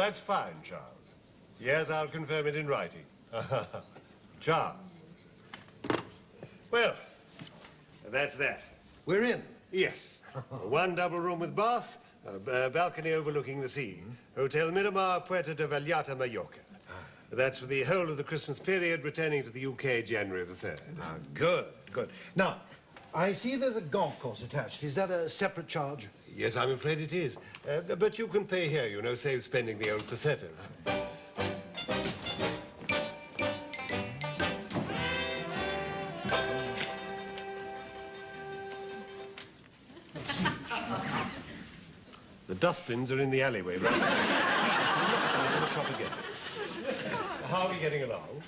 that's fine, Charles. Yes, I'll confirm it in writing. Charles. Well, that's that. We're in? Yes. One double room with bath, a balcony overlooking the sea. Hotel Miramar, Puerto de Vallarta, Mallorca. That's for the whole of the Christmas period, returning to the UK January the 3rd. Ah, good, good. Now, I see there's a golf course attached. Is that a separate charge? Yes, I'm afraid it is. But you can pay here, you know, save spending the old pesetas. The dustbins are in the alleyway, right? To the shop again. How are we getting along?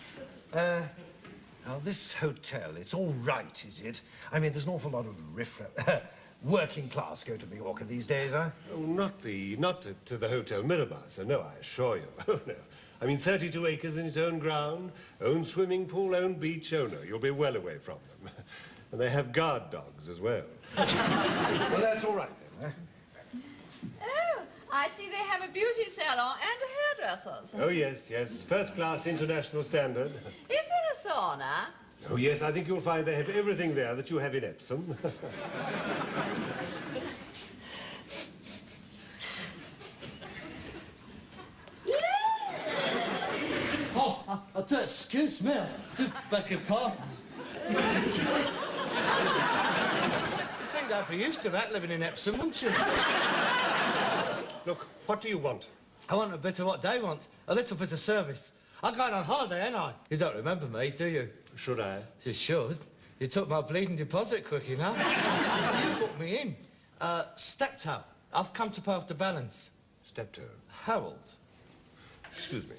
Now, this hotel, it's all right, is it? I mean, there's an awful lot of riffraff. Working class go to Mallorca these days, huh? Oh, not to the Hotel Miramar, sir. No, I assure you. Oh, no. I mean, 32 acres in its own ground, own swimming pool, own beach. Oh, no, you'll be well away from them. And they have guard dogs as well. Well, that's all right, then, huh? Oh, I see they have a beauty salon and hairdressers. Oh, yes, yes. First-class international standard. Is it a sauna? Oh, yes, I think you'll find they have everything there that you have in Epsom. Oh, I do excuse me. I do beg your pardon. You think I'd be used to that, living in Epsom, wouldn't you? Look, what do you want? I want a bit of what they want. A little bit of service. I'm going on holiday, ain't I? You don't remember me, do you? Should I? You should. You took my bleeding deposit quick enough. You put me in. Steptoe. I've come to pay off the balance. Steptoe. Harold. Excuse me.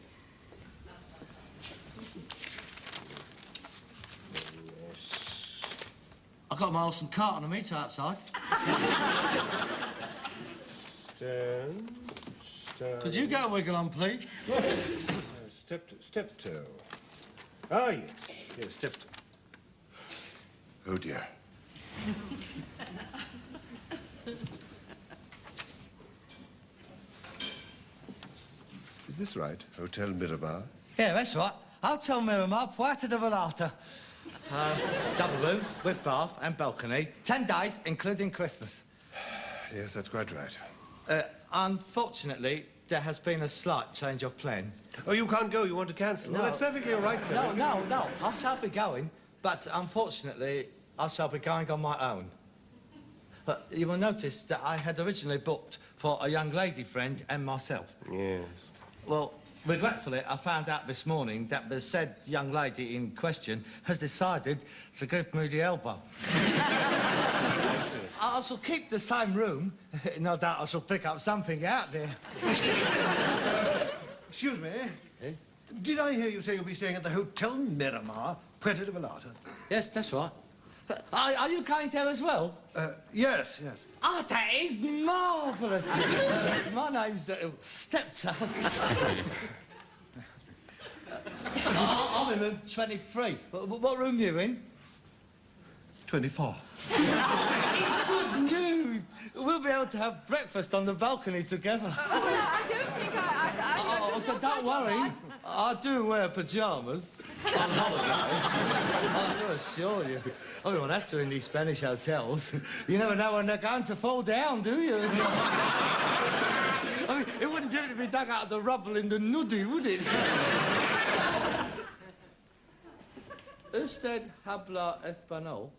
I got my horse and cart on a meter outside. Stone. Could you get a wiggle on, please? Steptoe. Ah, yes. Yes, Steptoe. Oh, dear. Is this right? Hotel Miramar? Yeah, that's right. Hotel Miramar, Puerto de Vallarta. Double room with bath and balcony. 10 days, including Christmas. Yes, that's quite right. Unfortunately, there has been a slight change of plan. Oh, you can't go. You want to cancel? No. Oh, that's perfectly all right, sir. No. I shall be going, but unfortunately, I shall be going on my own. But you will notice that I had originally booked for a young lady friend and myself. Yes. Well, regretfully, I found out this morning that the said young lady in question has decided to give me the elbow. I shall keep the same room. No doubt I shall pick up something out there. Excuse me. Eh? Did I hear you say you'll be staying at the Hotel Miramar, Puerto de Vallarta? Yes, that's right. Are you going there as well? Yes. Oh, that is marvellous. My name's Steptoe. I'm in room 23. What room are you in? 24. It's good news. We'll be able to have breakfast on the balcony together. No, I don't think I Don't worry. I do wear pyjamas on holiday. I do assure you. Everyone has to in these Spanish hotels. You never know when they're going to fall down, do you? I mean, it wouldn't do it to be dug out of the rubble in the nuddy, would it? Usted habla español?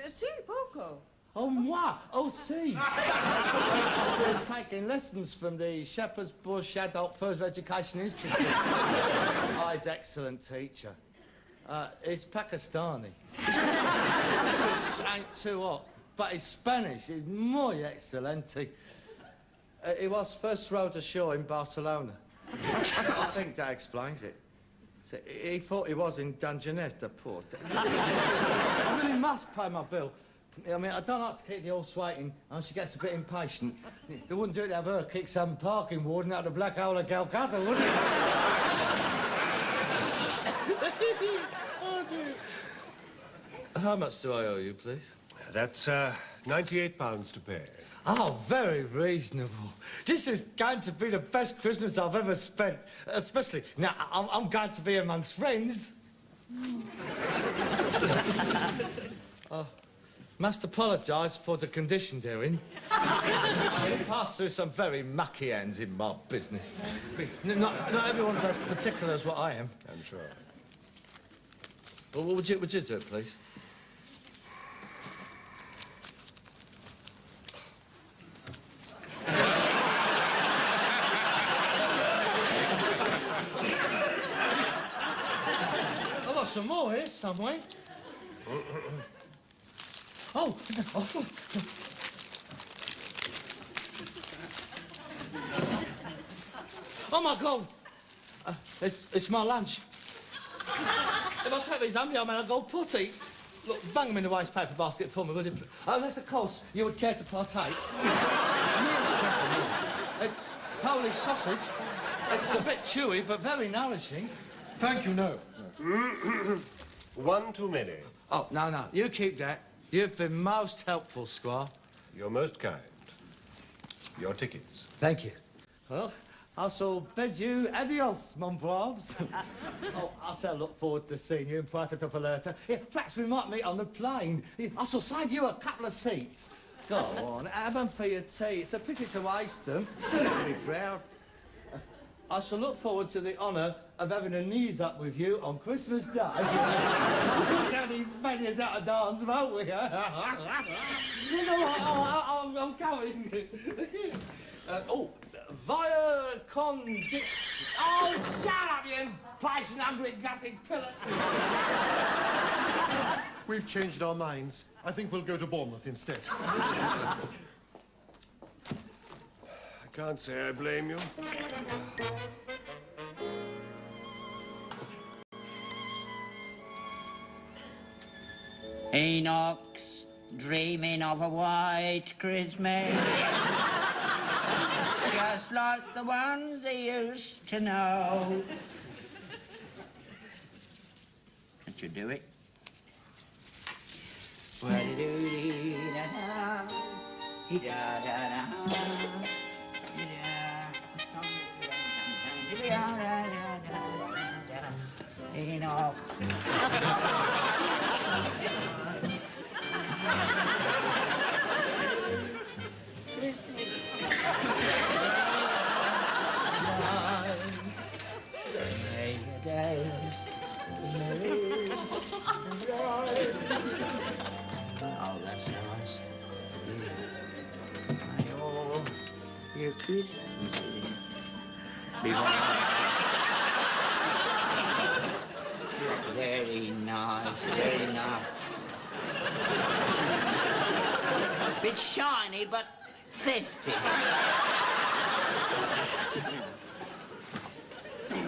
Sí, poco. Oh, moi? Oh, si. I've been taking lessons from the Shepherd's Bush Adult Further Education Institute. Oh, he's an excellent teacher. He's Pakistani. Fish ain't too hot, but his Spanish is muy excelente. He was first rowed ashore in Barcelona. I think that explains it. So he thought he was in Dungeness, the poor thing. I really must pay my bill. I mean, I don't like to keep the horse waiting, and she gets a bit impatient. It wouldn't do it to have her kick some parking warden out of the black hole of Calcutta, would it? Oh, dear. How much do I owe you, please? That's £98 to pay. Oh, very reasonable. This is going to be the best Christmas I've ever spent. Especially now I'm going to be amongst friends. Must apologise for the condition they're in. I pass through some very mucky ends in my business. Not everyone's as particular as what I am. I'm sure. Well, would you do it, please? I've got some more here somewhere. Oh. Oh, my God. It's my lunch. If I take these home, I'm going to go putty. Look, bang them in the waste paper basket for me, would you? Unless, of course, you would care to partake. It's Polish sausage. It's a bit chewy, but very nourishing. Thank you, no. One too many. Oh, no. You keep that. You've been most helpful, Squire. You're most kind. Your tickets. Thank you. Well, I shall bid you adios, mon braves. Oh, I shall look forward to seeing you in Puerto Vallarta. Yeah, perhaps we might meet on the plane. I shall save you a couple of seats. Go on, have them for your tea. It's a pity to waste them. Soon to be proud. I shall look forward to the honour of having a knees up with you on Christmas Day. We'll show these Spaniards how to dance, won't we? You know what? I'm coming. Via Oh, shut up, you impatient, ugly, gutted pillar. We've changed our minds. I think we'll go to Bournemouth instead. I can't say I blame you. Enoch's dreaming of a white Christmas, just like the ones he used to know. Can't you do it? Enoch. Oh, that's nice. Oh, your Christmas. Very nice, very nice. Bit shiny, but thirsty.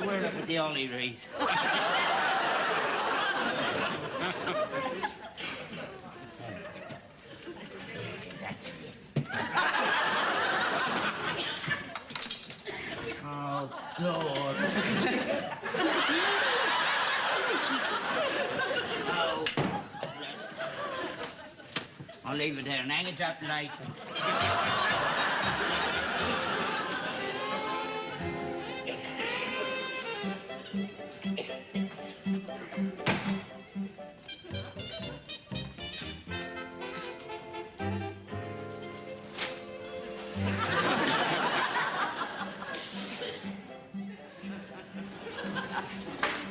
We're up at the Ollie wreath. That's it. Oh, God. Oh. I'll leave it there and hang it up later.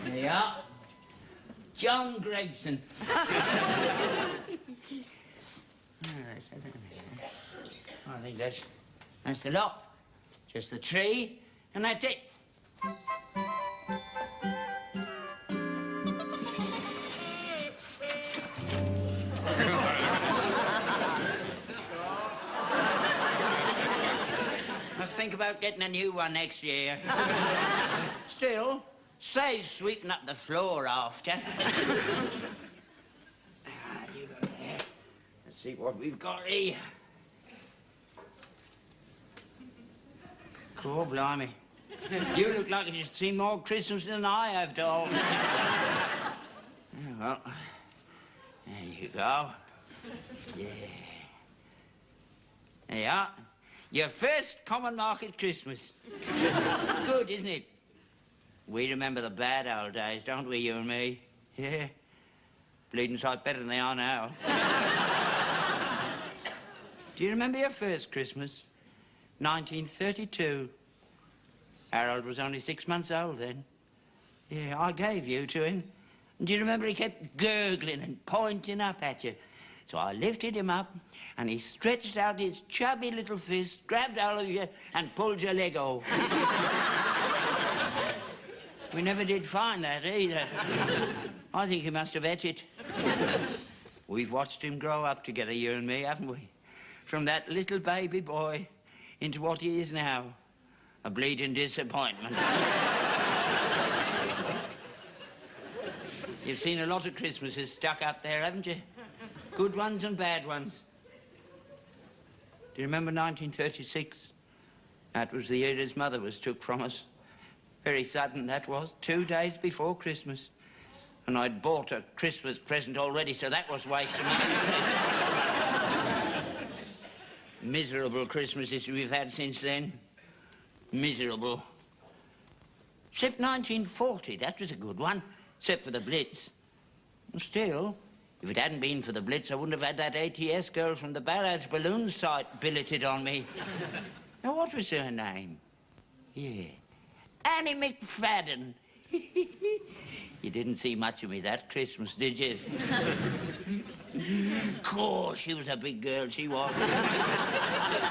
There you are. John Gregson. I think that's the lot. Just the tree, and that's it. Must think about getting a new one next year. Still, say sweeping up the floor after. You go there. Let's see what we've got here. Oh, blimey. You look like you've seen more Christmas than I have, doll. Oh, well, there you go. Yeah. There you are. Your first common market Christmas. Good, isn't it? We remember the bad old days, don't we, you and me? Yeah. Bleeding sight better than they are now. Do you remember your first Christmas? 1932. Harold was only 6 months old then. Yeah, I gave you to him. And do you remember he kept gurgling and pointing up at you? So I lifted him up, and he stretched out his chubby little fist, grabbed hold of you, and pulled your leg off. We never did find that either. I think he must have ate it. We've watched him grow up together, you and me, haven't we? From that little baby boy into what he is now, a bleeding disappointment. You've seen a lot of Christmases stuck up there, haven't you? Good ones and bad ones. Do you remember 1936? That was the year his mother was took from us. Very sudden, that was. 2 days before Christmas. And I'd bought a Christmas present already, so that was wasting money. Miserable Christmases we've had since then. Miserable. Except 1940, that was a good one. Except for the Blitz. Still, if it hadn't been for the Blitz, I wouldn't have had that ATS girl from the Barrage balloon site billeted on me. Now, what was her name? Yeah. Annie McFadden. You didn't see much of me that Christmas, did you? Of course, she was a big girl, she was.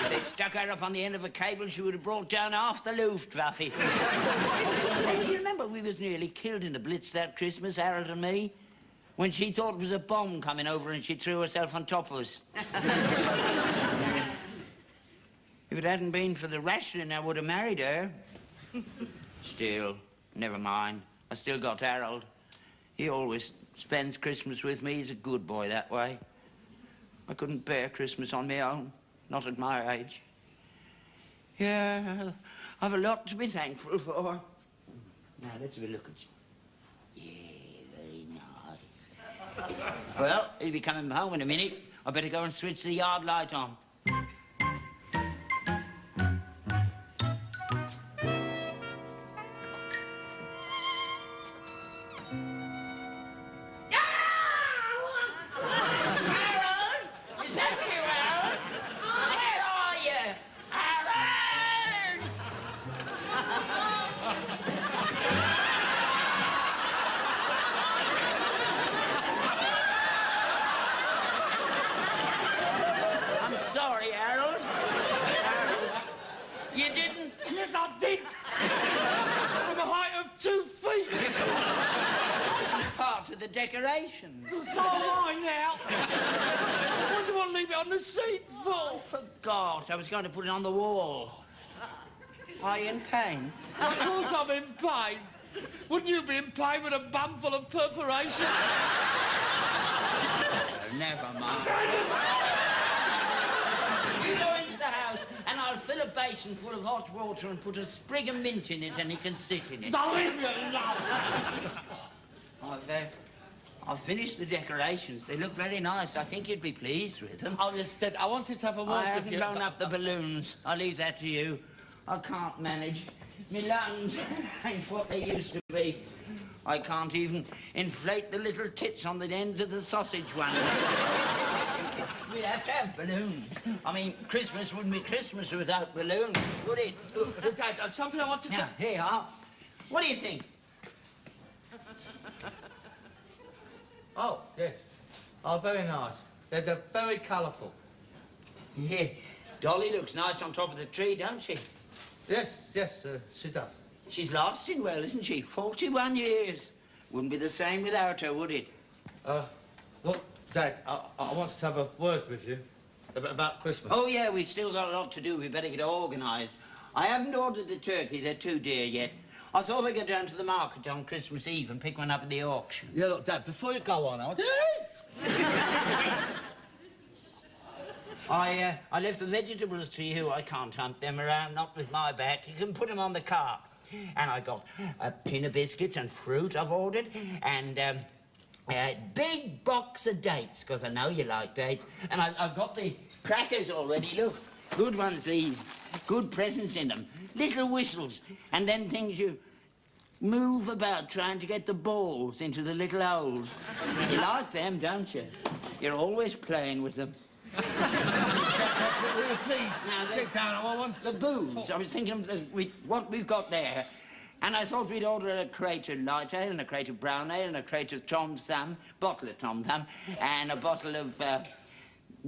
If they'd stuck her up on the end of a cable, she would have brought down half the Luftwaffe. Hey, do you remember we was nearly killed in the Blitz that Christmas, Harold and me? When she thought it was a bomb coming over and she threw herself on top of us. If it hadn't been for the rationing, I would have married her. Still, never mind. I still got Harold. He always spends Christmas with me. He's a good boy that way. I couldn't bear Christmas on my own, not at my age. Yeah, I've a lot to be thankful for. Now, let's have a look at you. Yeah, very nice. Well, he'll be coming home in a minute. I better go and switch the yard light on. Decorations. So am I now. What do you want to leave it on the seat for? I forgot. I was going to put it on the wall. Are you in pain? Of course I'm in pain. Wouldn't you be in pain with a bum full of perforations? Never mind. You go into the house and I'll fill a basin full of hot water and put a sprig of mint in it and he can sit in it. Don't leave me alone. I've finished the decorations. They look very nice. I think you'd be pleased with them. Oh, yes, Dad. I wanted to have a walk I with haven't you. blown up the balloons. I'll leave that to you. I can't manage. My lungs ain't what they used to be. I can't even inflate the little tits on the ends of the sausage ones. We'd have to have balloons. I mean, Christmas wouldn't be Christmas without balloons, would it? Dad, there's something I want to tell... Now, here you are. What do you think? Oh, yes. Oh, very nice. They're very colourful. Yeah. Dolly looks nice on top of the tree, don't she? Yes, she does. She's lasting well, isn't she? 41 years. Wouldn't be the same without her, would it? Look, Dad, I want to have a word with you about Christmas. Oh, yeah, we've still got a lot to do. We better get organised. I haven't ordered the turkey. They're too dear yet. I thought I'd go down to the market on Christmas Eve and pick one up at the auction. Yeah, look, Dad, before you go on, I want... I left the vegetables to you. I can't hunt them around, not with my back. You can put them on the cart. And I got a tin of biscuits and fruit I've ordered, and a big box of dates, because I know you like dates. And I've got the crackers already, look. Good ones, these. Good presents in them. Little whistles. And then things you move about trying to get the balls into the little holes. You like them, don't you? You're always playing with them. Please, sit down. I want The booze. I was thinking of what we've got there. And I thought we'd order a crate of light ale and a crate of brown ale and a crate of Tom Thumb, bottle of Tom Thumb, and a bottle of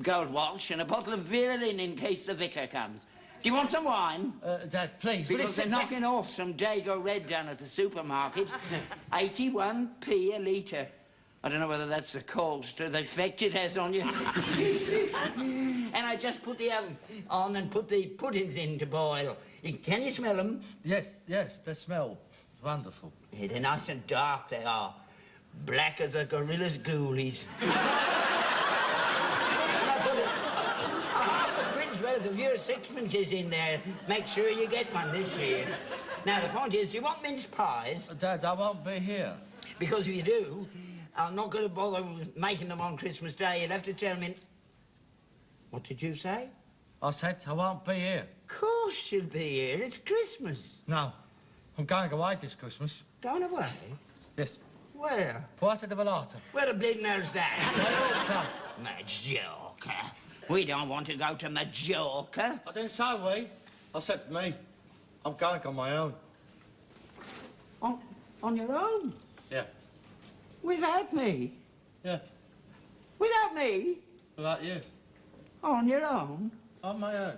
Gold Walsh and a bottle of Virulin in case the vicar comes. Do you want some wine? Dad, please. Because they're knocking off some Dago Red down at the supermarket. 81p a litre. I don't know whether that's the cost or the effect it has on you. And I just put the oven on and put the puddings in to boil. Can you smell them? Yes, they smell wonderful. Yeah, they're nice and dark, they are. Black as a gorilla's ghoulies. Worth of your sixpences in there. Make sure you get one this year. Now, the point is, do you want mince pies? Dad, I won't be here. Because if you do, I'm not going to bother with making them on Christmas Day. You'll have to tell me... What did you say? I said I won't be here. Of course you'll be here. It's Christmas. No, I'm going away this Christmas. Going away? Yes. Where? Puerto de Vallarta. Where the bleeding hell's that? Mallorca. Majorca. We don't want to go to Majorca. I didn't say we. I said me. I'm going on my own. On your own? Yeah. Without me? Yeah. Without me? Without you. On your own? On my own.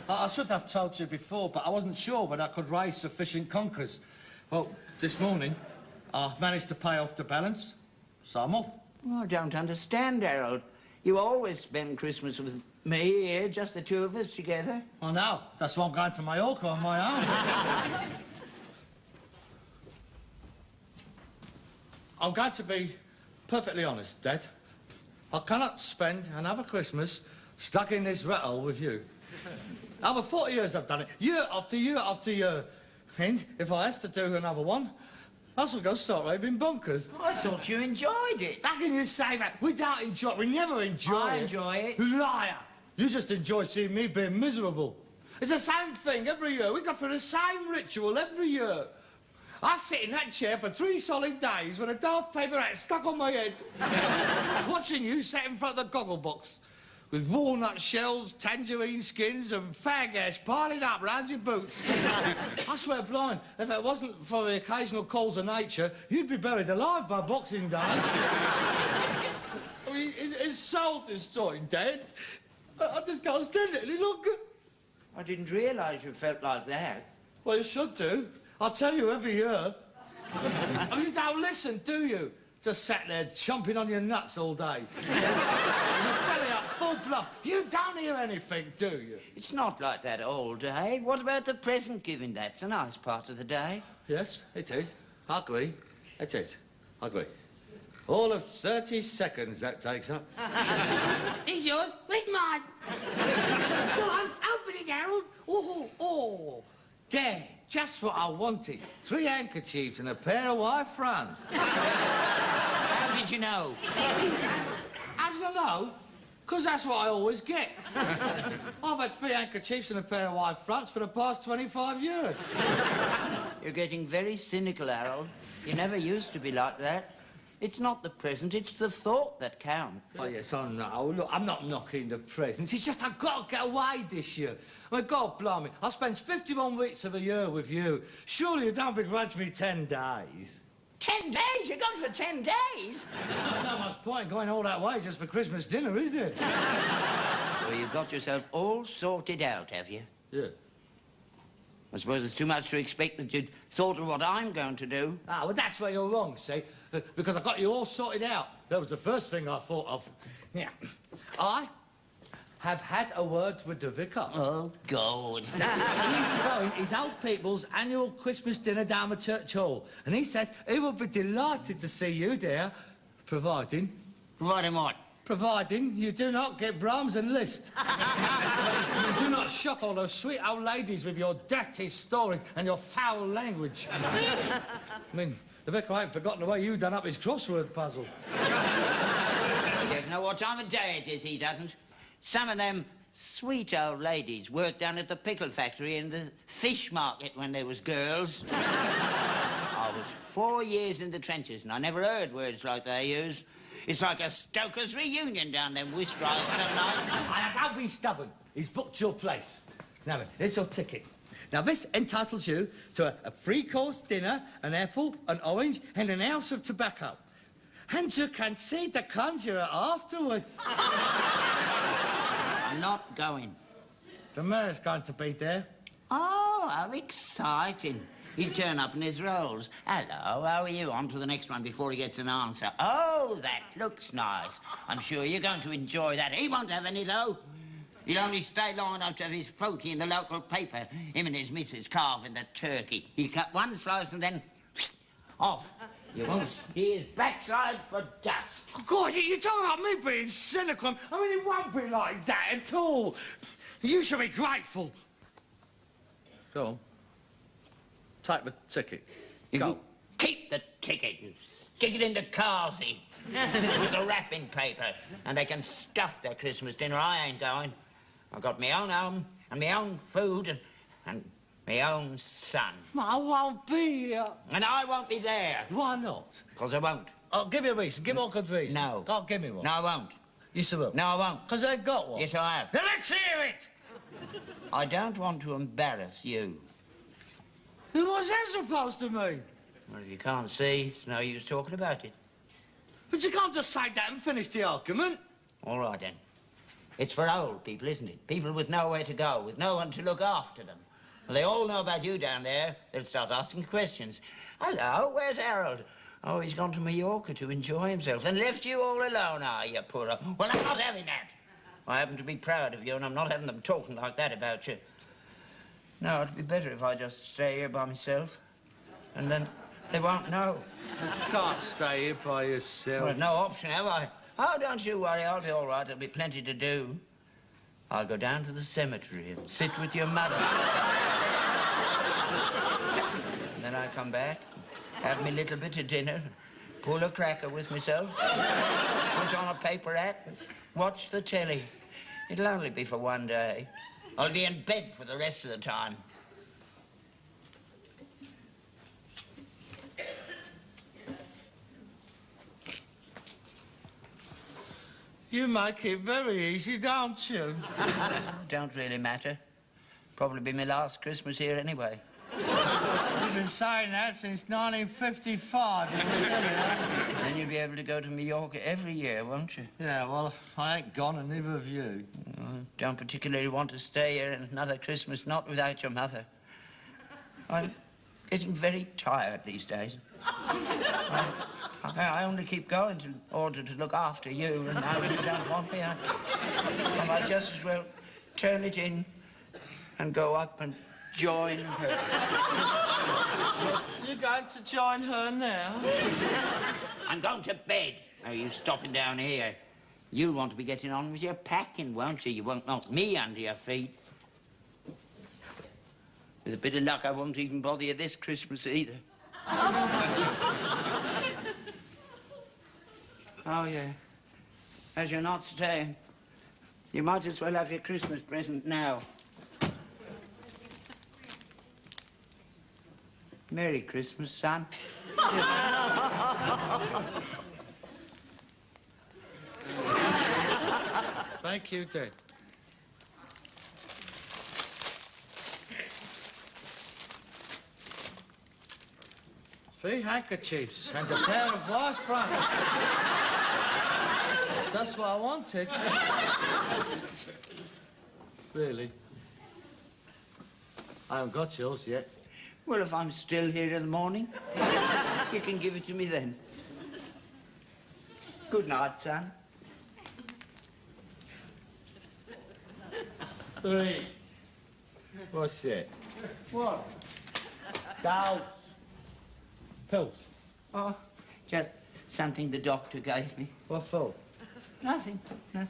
I should have told you before, but I wasn't sure whether I could raise sufficient conkers. Well, this morning, I managed to pay off the balance, so I'm off. Oh, I don't understand, Harold. You always spend Christmas with me here, just the two of us together. I know. That's why I'm going to Mallorca on my own. I'm going to be perfectly honest, Dad. I cannot spend another Christmas stuck in this rattle with you. Over 40 years I've done it, year after year after year. And if I has to do another one, I shall go start raving bonkers. I thought you enjoyed it. How can you say that? We don't enjoy it. We never enjoy it. I enjoy it. Liar. You just enjoy seeing me being miserable. It's the same thing every year. We go through the same ritual every year. I sit in that chair for 3 solid days with a daft paper hat stuck on my head, watching you sat in front of the goggle box with walnut shells, tangerine skins and fag ash piling up round your boots. I swear blind, if it wasn't for the occasional calls of nature, you'd be buried alive by Boxing Day. I mean, it's soul-destroying, Dad. I just can't stand it any longer. I didn't realise you felt like that. Well, you should do. I tell you every year. I mean, you don't listen, do you? Just sat there chomping on your nuts all day. You telly up full blast. You don't hear anything, do you? It's not like that all day. What about the present giving? That's a nice part of the day. Yes, it is. I agree. It is. I agree. All of 30 seconds that takes up. Is yours? Where's mine? Go on, open it, Harold. Oh. There, just what I wanted. 3 handkerchiefs and a pair of white fronts. How did you know? How did I know? Because that's what I always get. I've had 3 handkerchiefs and a pair of white fronts for the past 25 years. You're getting very cynical, Harold. You never used to be like that. It's not the present, it's the thought that counts. Oh, yes, I know. Look, I'm not knocking the presents. It's just I've got to get away this year. I mean, God blimey, I spend 51 weeks of a year with you. Surely you don't begrudge me 10 days. 10 days? You're gone for 10 days? Not much point going all that way just for Christmas dinner, is it? So you've got yourself all sorted out, have you? Yeah. I suppose it's too much to expect that you'd thought of what I'm going to do. Ah, well, that's where you're wrong, see? Because I got you all sorted out. That was the first thing I thought of. Yeah. I have had a word with the vicar. Oh, God. He's throwing his old people's annual Christmas dinner down the church hall. And he says he will be delighted to see you there, providing... Providing what? Providing you do not get Brahms and Liszt. You do not shock all those sweet old ladies with your dirty stories and your foul language. I mean, the vicar ain't forgotten the way you done up his crossword puzzle. He doesn't know what time of day it is, he doesn't. Some of them sweet old ladies worked down at the pickle factory in the fish market when they was girls. I was 4 years in the trenches, and I never heard words like they use. It's like a Stoker's reunion down them whist rides some nights. Don't be stubborn. He's booked your place. Now, then, here's your ticket. Now, this entitles you to a three-course dinner, an apple, an orange, and an ounce of tobacco. And you can see the conjurer afterwards. I'm not going. The mayor's going to be there. Oh, how exciting. He'll turn up in his rolls. Hello, how are you? On to the next one before he gets an answer. Oh, that looks nice. I'm sure you're going to enjoy that. He won't have any, though. He'll only stay long enough to have his photo in the local paper. Him and his missus carving the turkey. He'll cut one slice and then off. You won't see his backside for dust. Oh, God, you're talking about me being cynical. I mean, it won't be like that at all. You should be grateful. Go on. Take the ticket. Go. Keep the ticket. You stick it into Carsey with the wrapping paper, and they can stuff their Christmas dinner. I ain't going. I've got my own home and my own food and my own son. I won't be here. And I won't be there. Why not? Because I won't. Oh, give me a reason. Give me a good reason. No. Go on, give me one. No, I won't. Yes, I will. No, I won't. Because I got one. Yes, I have. Then let's hear it. I don't want to embarrass you. What's that supposed to mean? Well, if you can't see, it's no use talking about it. But you can't just say that and finish the argument. All right, then. It's for old people, isn't it? People with nowhere to go, with no one to look after them. Well, they all know about you down there. They'll start asking questions. Hello, where's Harold? Oh, he's gone to Mallorca to enjoy himself and left you all alone, are you, poor old... Well, I'm not having that. I happen to be proud of you, and I'm not having them talking like that about you. No, it'd be better if I just stay here by myself, and then they won't know. You can't stay here by yourself. Well, no option, have I? Oh, don't you worry. I'll be all right. There'll be plenty to do. I'll go down to the cemetery and sit with your mother. And then I come back, have me little bit of dinner, pull a cracker with myself, put on a paper hat, and watch the telly. It'll only be for one day. I'll be in bed for the rest of the time. You make it very easy, don't you? Don't really matter. Probably be my last Christmas here anyway. You've been saying that since 1955. And you're still here. Then you'll be able to go to Mallorca every year, won't you? Yeah, well, I ain't gone, and neither have you. Don't particularly want to stay here another Christmas, not without your mother. I'm getting very tired these days. I only keep going in order to look after you, and now you don't want me. I might just as well turn it in and go up and join her. You're going to join her now? I'm going to bed. Now, you stopping down here. You'll want to be getting on with your packing, won't you? You won't knock me under your feet. With a bit of luck, I won't even bother you this Christmas either. Oh, yeah. As you're not staying, you might as well have your Christmas present now. Merry Christmas, son. Thank you, Dad. 3 handkerchiefs and a pair of white fronts. That's what I wanted. Really? I haven't got yours yet. Well, if I'm still here in the morning, you can give it to me then. Good night, son. 3. What's that? What? Dolls. Pills. Oh, just something the doctor gave me. What for? Nothing. Nothing.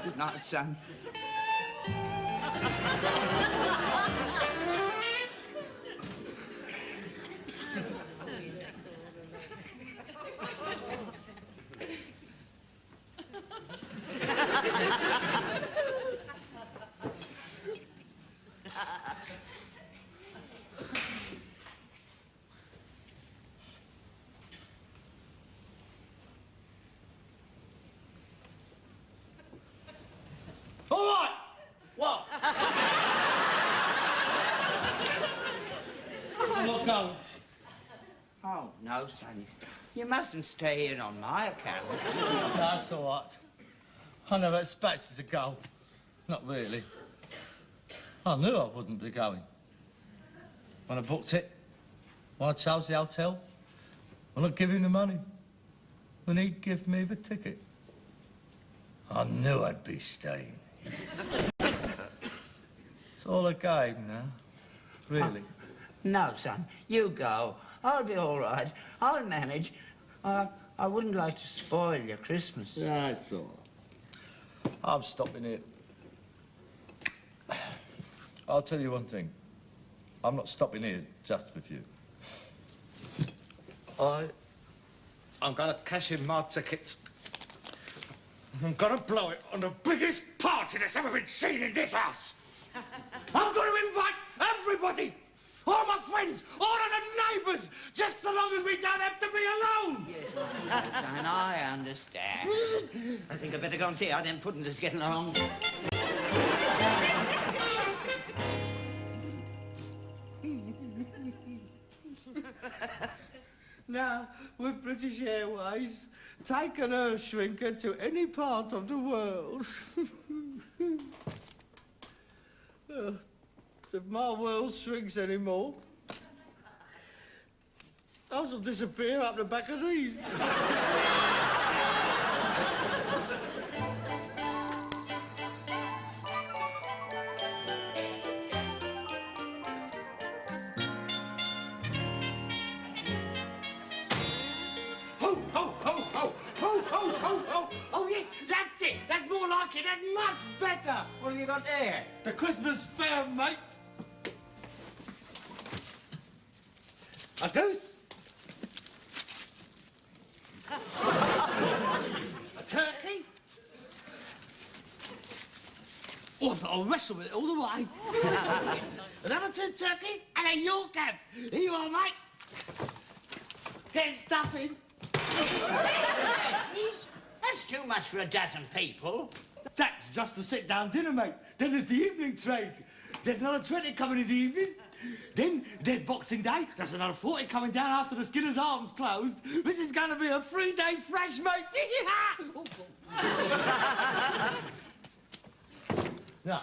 Good night, son. no, son. You mustn't stay in on my account. That's all right. I never expected to go. Not really. I knew I wouldn't be going. When I booked it, when I chose the hotel, when I gave him the money, when he'd give me the ticket, I knew I'd be staying. It's all a game now, really. No, son, you go. I'll be all right. I'll manage. I wouldn't like to spoil your Christmas. That's all right. I'm stopping here. I'll tell you one thing. I'm not stopping here just with you. I'm going to cash in my tickets. I'm going to blow it on the biggest party that's ever been seen in this house. I'm going to invite everybody, all my friends, all of the neighbours, just so long as we don't have to be alone. Yes, son, I understand. I think I'd better go and see how them puddings is getting along. Now, with British Airways, take an earth shrinker to any part of the world. If my world shrinks anymore, I shall disappear up the back of these. Oh, yeah, that's it. That's more like it. That's much better. What have you got there? The Christmas fair, mate. A goose. A turkey. Oh, I thought I'll wrestle with it all the way. Another 2 turkeys and a York ham. Here you are, mate. Get stuffing. That's too much for a dozen people. That's just a sit-down dinner, mate. Then there's the evening trade. There's another 20 coming in the evening. Then there's Boxing Day. There's another 40 coming down after the Skinner's Arms closed. This is going to be a 3-day fresh, mate. Now,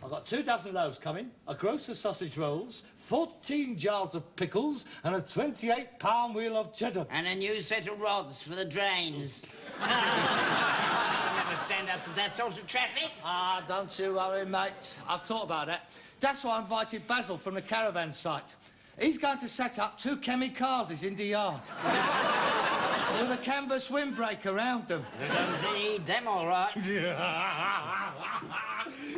I've got 2 dozen loaves coming, a gross of sausage rolls, 14 jars of pickles, and a 28-pound wheel of cheddar. And a new set of rods for the drains. I'll never stand up to that sort of traffic. Ah, don't you worry, mate. I've thought about that. That's why I invited Basil from the caravan site. He's going to set up 2 kamikazes in the yard. With a canvas windbreak around them. We're going to need them, all right.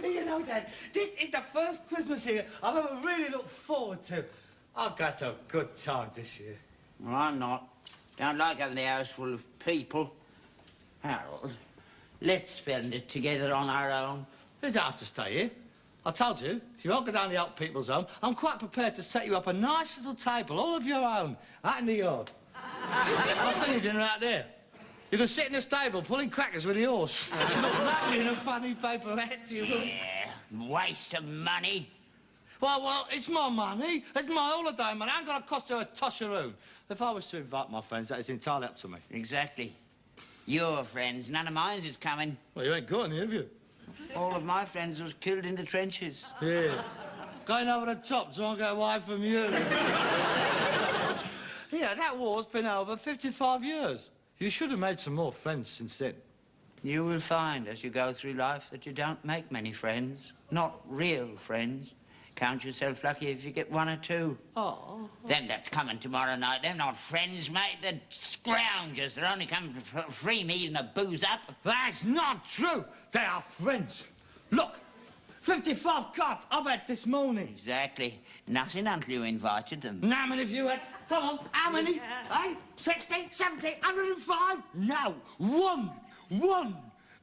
You know, Dad, this is the first Christmas here I've ever really looked forward to. I've got a good time this year. Well, I'm not. Don't like having the house full of people. Harold, let's spend it together on our own. You don't have to stay here. I told you, if you won't go down the old people's home, I'm quite prepared to set you up a nice little table, all of your own, out in the yard. I'll send you dinner out there. You can sit in the stable pulling crackers with the horse. You look lovely in a funny paper hat, you will. Yeah, waste of money. Well, it's my money. It's my holiday money. It ain't gonna cost you a tosheroon. If I was to invite my friends, that is entirely up to me. Exactly. Your friends, none of mine is coming. Well, you ain't got any, have you? All of my friends was killed in the trenches. Yeah. Going over the top so I get away from you. Yeah, that war's been over 55 years. You should have made some more friends since then. You will find as you go through life that you don't make many friends. Not real friends. Count yourself lucky if you get 1 or 2. Oh. Them that's coming tomorrow night, they're not friends, mate. They're scroungers. They're only coming for a free meal and a booze up. That's not true. They are friends. Look, 55 cards I've had this morning. Exactly. Nothing until you invited them. How many have you had? Come on, how many? 60, 70, 105? No, one.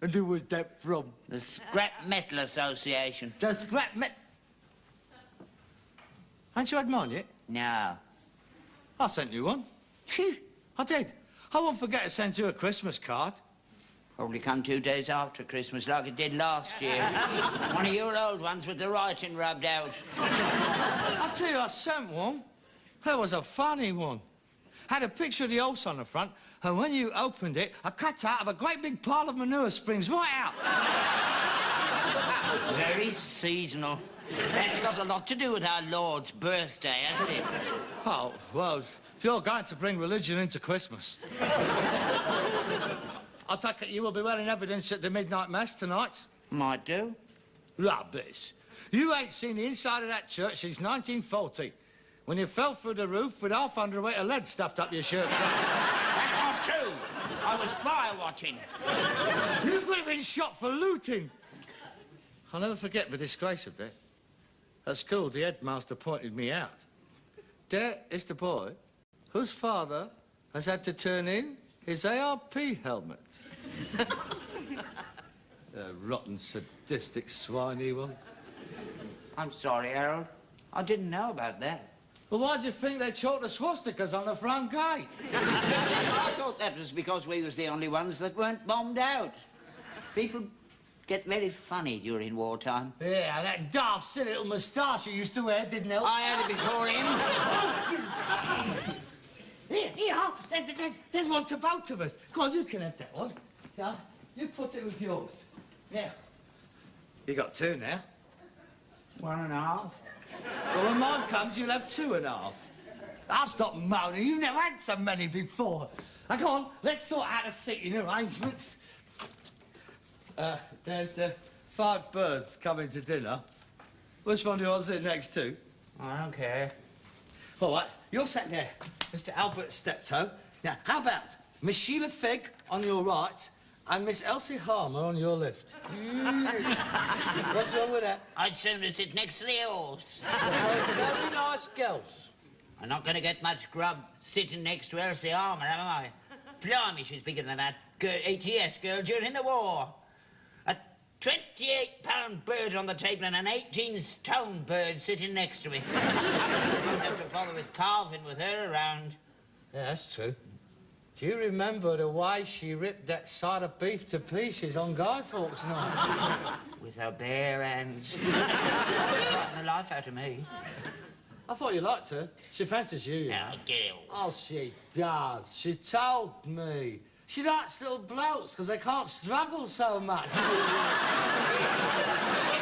And who was that from? The Scrap Metal Association. The Scrap Metal... Ain't you had mine yet? No. I sent you one. Phew, I did. I won't forget to send you a Christmas card. Probably come 2 days after Christmas, like it did last year. One of your old ones with the writing rubbed out. I tell you, I sent one. That was a funny one. had a picture of the horse on the front, and when you opened it, a cutout of a great big pile of manure springs right out. Very seasonal. That's got a lot to do with our Lord's birthday, hasn't it? Oh, well, if you're going to bring religion into Christmas. I'll take it you will be wearing evidence at the midnight mass tonight. Might do. Rubbish. You ain't seen the inside of that church since 1940, when you fell through the roof with half hundredweight of lead stuffed up your shirt front. That's not true. I was fire watching. You could have been shot for looting. I'll never forget the disgrace of that. At school, the headmaster pointed me out. There is the boy whose father has had to turn in his ARP helmet. The rotten, sadistic swine he was. I'm sorry, Harold. I didn't know about that. Well, why do you think they chalked the swastikas on the front gate? I thought that was because we was the only ones that weren't bombed out. People get very funny during wartime. Yeah, that daft, silly little moustache you used to wear didn't help. I had it before him. There's one to both of us. Go on, you can have that one. Yeah, you put it with yours. Yeah. You got two now. 1.5. Well, when mine comes, you'll have 2.5. I'll stop moaning. You never had so many before. Now, come on, let's sort out the seating arrangements. There's 5 birds coming to dinner. Which one do you want to sit next to? I don't care. All right, you're sat there, Mr. Albert Steptoe. Now, how about Miss Sheila Figg on your right and Miss Elsie Harmer on your left? What's wrong with that? I'd sooner sit next to the horse. Very nice girls. I'm not going to get much grub sitting next to Elsie Harmer, am I? Blimey, she's bigger than that ATS girl during the war. A 28-pound bird on the table and an 18-stone bird sitting next to me. You won't have to bother with carving with her around. Yeah, that's true. Do you remember the way she ripped that side of beef to pieces on Guy Fawkes night? With her bare hands. Frightened the life out of me. I thought you liked her. She fancies you. Now, girls. Oh, she does. She told me. She likes little blokes because they can't struggle so much. Take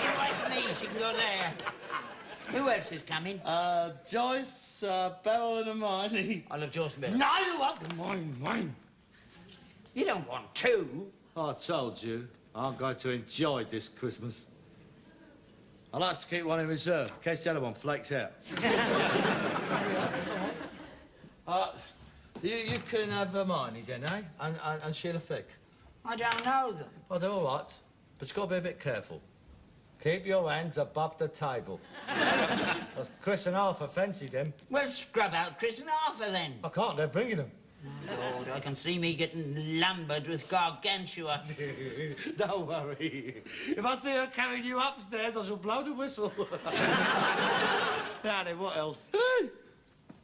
her away from me. She can go there. Who else is coming? Joyce, Beryl and Hermione. I love Joyce and Beryl. No, you want mine. You don't want 2. I told you, I'm going to enjoy this Christmas. I like to keep one in reserve in case the other one flakes out. You can have Hermione then, eh? And Sheila Figg. I don't know them. Oh, they're all right, but you've got to be a bit careful. Keep your hands above the table. Because Chris and Arthur fancied him. Well, scrub out Chris and Arthur, then. I can't, they're bringing him. Lord, I can see me getting lumbered with gargantua. Don't worry. If I see her carrying you upstairs, I shall blow the whistle. Now then, what else? Hey!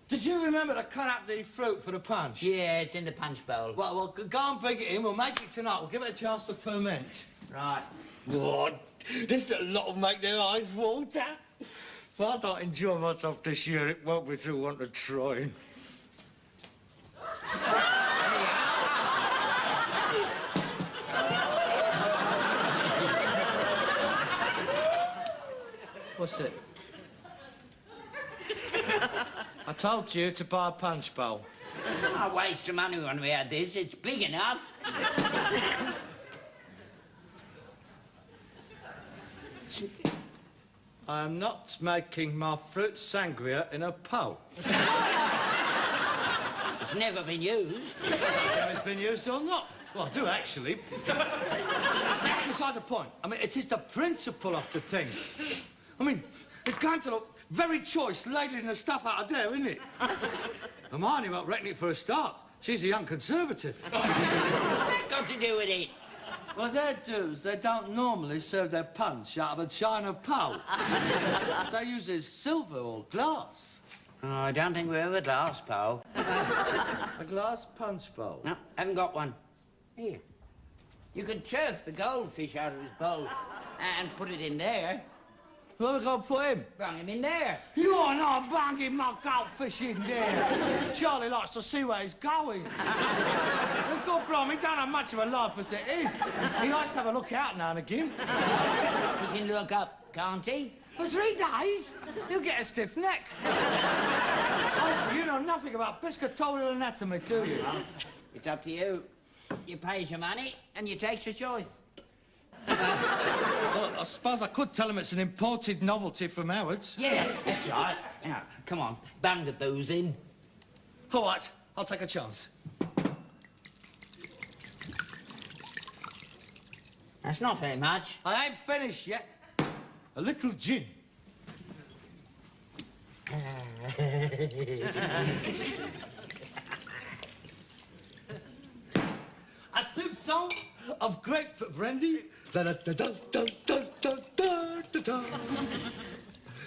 Did you remember to cut up the fruit for the punch? Yeah, it's in the punch bowl. Well, go and bring it in. We'll make it tonight. We'll give it a chance to ferment. Right. What? This little lot will make their eyes water. If I don't enjoy myself this year, it won't be through want of trying. What's it? I told you to buy a punch bowl. I wasted money when we had this. It's big enough. I'm not making my fruit sangria in a pot. It's never been used. Whether it's been used or not. Well, I do, actually. That's beside the point. I mean, it is the principle of the thing. I mean, it's going to look very choice ladling the stuff out of there, isn't it? Hermione won't reckon it for a start. She's a young conservative. What's that got to do with it? Well, their dues, they don't normally serve their punch out of a china pot. They use it silver or glass. Oh, I don't think we have a glass bowl. A glass punch bowl? No, haven't got one. Here. You could turf the goldfish out of his bowl and put it in there. Where are we going to put him? Bung him in there. You're not banging my goldfish in there. Charlie likes to see where he's going. And God blimey, he don't have much of a life as it is. He likes to have a look out now and again. He can look up, can't he? For 3 days, he'll get a stiff neck. Honestly, you know nothing about piscatorial anatomy, do you? It's up to you. You pays your money and you takes your choice. Well, I suppose I could tell him it's an imported novelty from Howard's. Yeah, that's right. Now, come on, bung the booze in. All right, I'll take a chance. That's not very much. I ain't finished yet. A little gin. A soupçon of grape brandy. Da-da-da-da-da-da-da-da-da.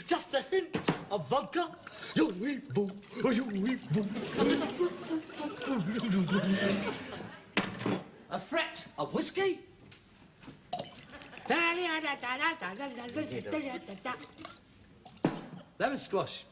Just a hint of vodka. A fret of whiskey. Lemon squash.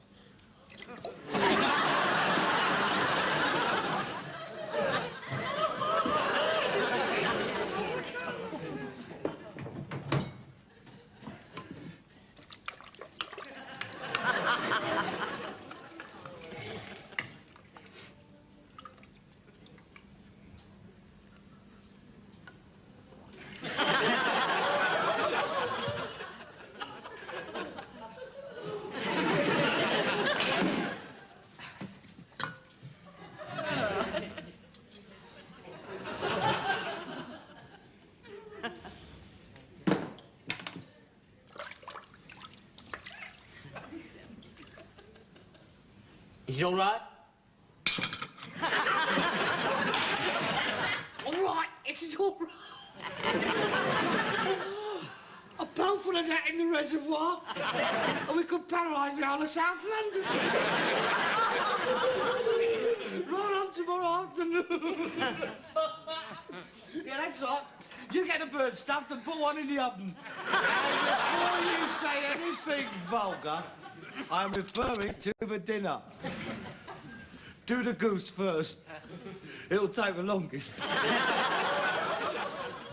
Is it all right? All right, it's all right. A bowlful of that in the reservoir, and we could paralyse the whole of South London. Right on tomorrow afternoon. Yeah, that's right. You get a bird stuffed and put one in the oven. And before you say anything vulgar, I'm referring to the dinner. Do the goose first. It'll take the longest.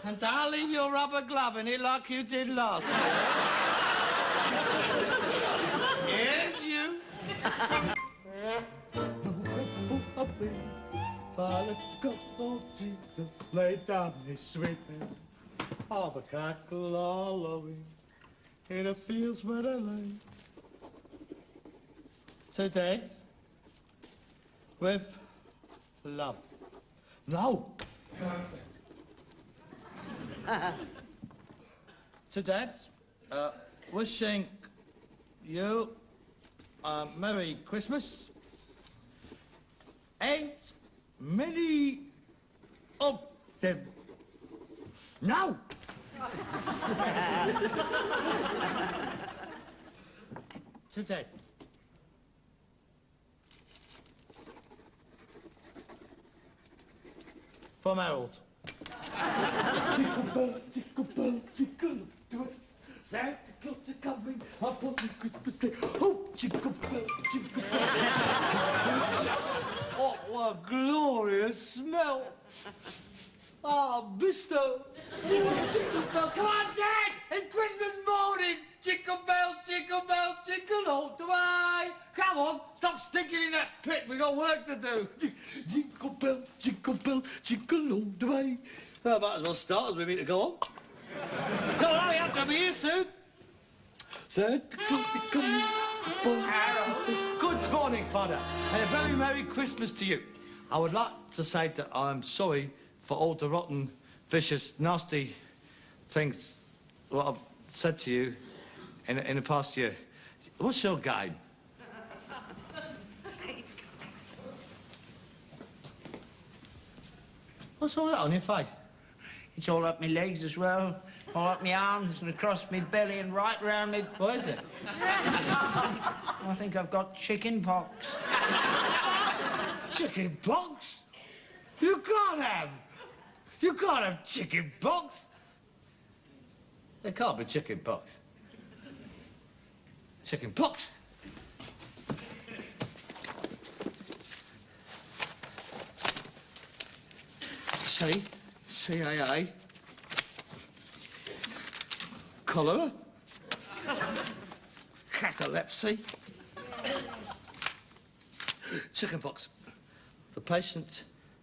And don't leave your rubber glove in it like you did last year. And you. Father, God, oh Jesus, lay down his sweet head. All the cackle all lowing in the fields where they lay. To dance with love. No. To dance, wishing you a Merry Christmas and many of them. No. To dance. From Harold. Jingle bell, jingle bell, jingle do it. Santa Claus is coming up on Christmas Day. Oh, jingle bell, jingle bell. Oh, what a glorious smell. Ah, Bisto. Oh, jingle bell. Come on, Dad. It's Christmas morning. Jingle bell, jingle all the way. Come on, stop stinking in that pit. We got work to do. Jingle bell, jingle all the way. Well, might as well start as we mean to go on. No, hurry up, I'll be here soon. Santa Claus is coming. Good morning, Father, and a very Merry Christmas to you. I would like to say that I'm sorry for all the rotten, vicious, nasty things what I've said to you in the past year. What's your game? What's all that on your face? It's all up my legs as well, all up my arms and across my belly and right round me. What is it? I think I've got chicken pox. Chicken pox? You can't have chicken pox. There can't be chicken pox. Chicken pox. C, CAA, cholera, catalepsy, chickenpox. The patient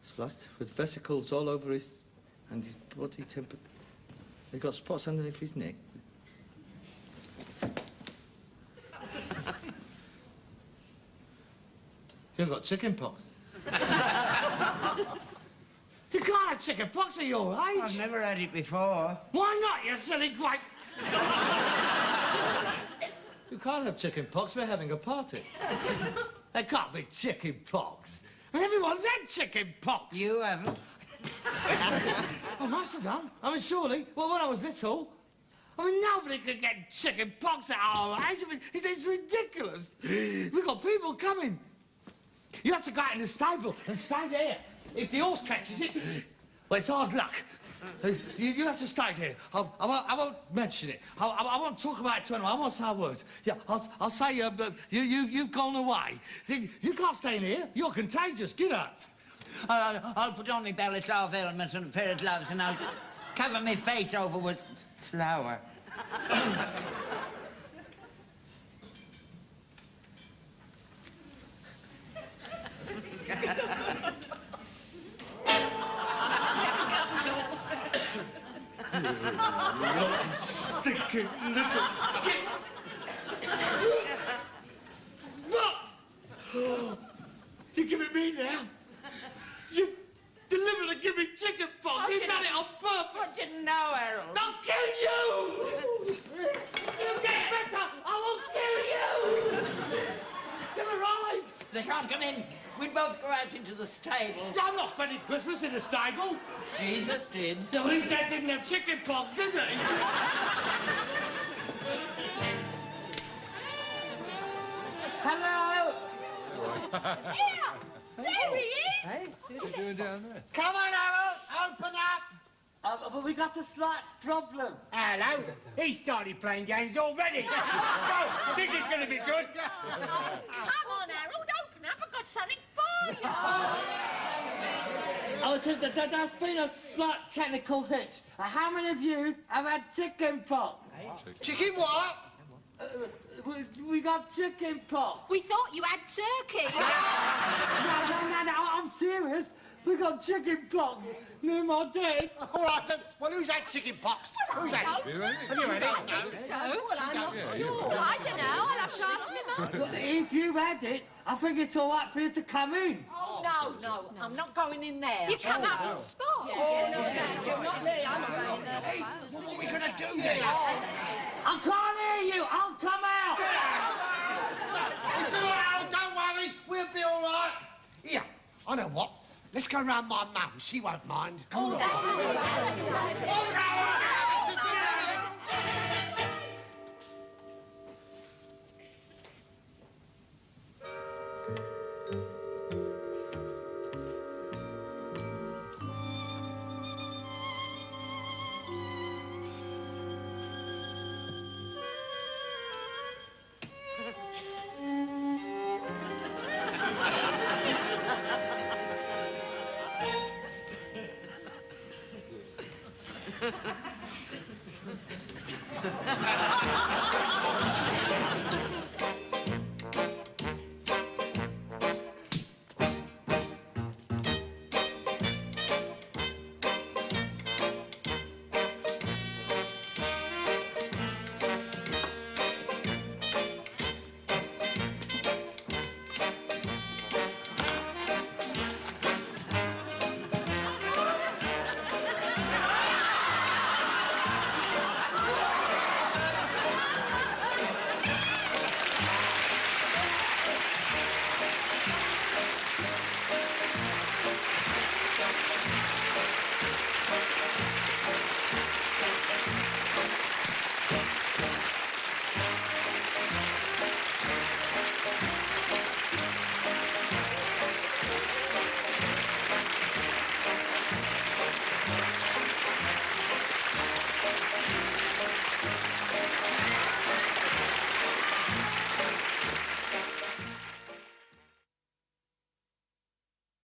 is flushed with vesicles all over his and his body temper. He's got spots underneath his neck. You've got chickenpox. You can't have chickenpox at your age. I've never had it before. Why not, you silly grape? You can't have chickenpox. We're having a party. There can't be chickenpox. I mean, everyone's had chickenpox. You haven't. I must have done. I mean, surely. Well, when I was little. I mean, nobody could get chickenpox at our age. I mean, it's ridiculous. We've got people coming. You have to go out in the stable and stay there. If the horse catches it, well, it's hard luck. You have to stay there. I won't mention it. I won't talk about it to anyone. I won't say a word. Yeah, I'll say you've gone away. You can't stay in here. You're contagious. Get out. I'll put on my balaclava helmet and a pair of gloves and I'll cover my face over with flour. Stinking little git! What? You give it me now? You deliberately give me chicken pox. You done it on purpose. I didn't know, Harold. I'll kill you! You get better, I will kill you! They've arrived. They can't come in. We'd both go out into the stables. I'm not spending Christmas in a stable. Jesus did. Yeah, well, his dad didn't have chicken pox, did he? Hello. Here! There he is! What are you doing down there? Come on, Harold. Open up. But we got a slight problem. Hello. He started playing games already. Go, this is going to be good. Come on, Harold, open up. I've got something for you. Oh, so there's been a slight technical hitch. How many of you have had chicken pox? Chicken what? We got chicken pox. We thought you had turkey. No, I'm serious. We got chicken pox. Me and my dad. All right, then. Well, who's had chicken pox? Who's had it? Have you had it? Have you had it? So, well, I'm not sure. I don't know. I'll have to ask my mum. Look, if you've had it, I think it's all right for you to come in. Oh, no, I'm not going in there. You come up on spot. Not me, I'm not going there. Hey, well, what are we going to do then? I can't hear you. I'll come out. It's all right, don't worry. We'll be all right. Here, I know what. Let's go round my mum. She won't mind. Come on.